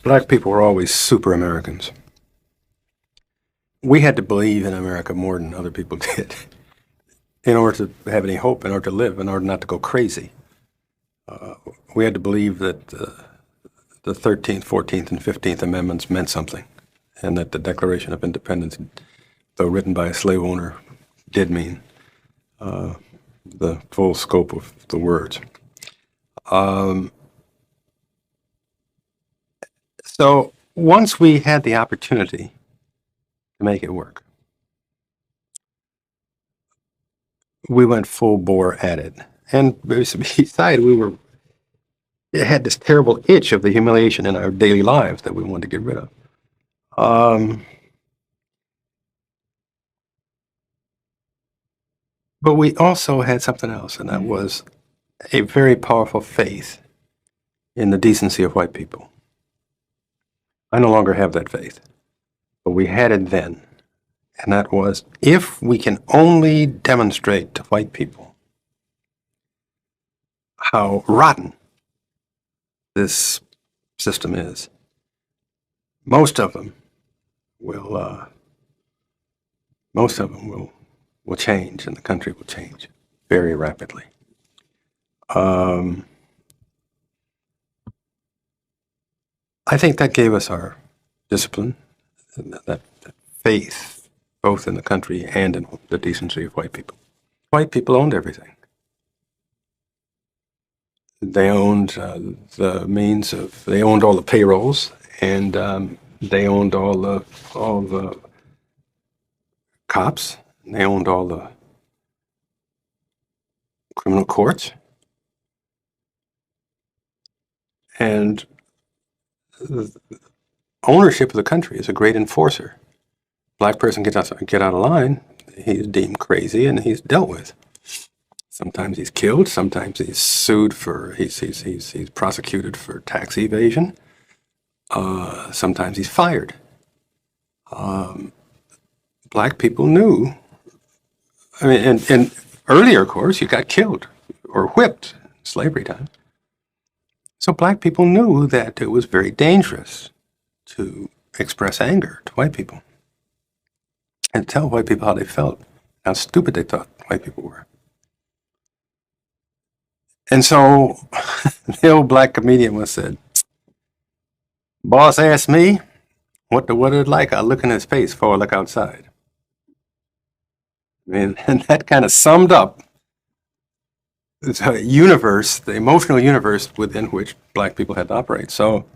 Black people were always super Americans. We had to believe in America more than other people did in order to have any hope, in order to live, in order not to go crazy. We had to believe that the 13th, 14th, and 15th Amendments meant something, and that the Declaration of Independence, though written by a slave owner, did mean the full scope of the words. So once we had the opportunity to make it work, we went full bore at it. And besides, it had this terrible itch of the humiliation in our daily lives that we wanted to get rid of. But we also had something else, and that was a very powerful faith in the decency of white people. I no longer have that faith, but we had it then. And that was, if we can only demonstrate to white people how rotten this system is, most of them will change, and the country will change very rapidly. I think that gave us our discipline, that faith, both in the country and in the decency of white people. White people owned everything. They owned they owned all the payrolls, and they owned all the cops. They owned all the criminal courts. And the ownership of the country is a great enforcer. Black person get out of line, he's deemed crazy and he's dealt with. Sometimes he's killed. Sometimes he's sued for he's prosecuted for tax evasion. Sometimes he's fired. Black people knew. I mean, and earlier, of course, you got killed or whipped in slavery time. So black people knew that it was very dangerous to express anger to white people and tell white people how they felt, how stupid they thought white people were. And so the old black comedian once said, "Boss asked me what the weather's like. I look in his face before I look outside." I mean, and that kind of summed up the universe, the emotional universe within which black people had to operate. So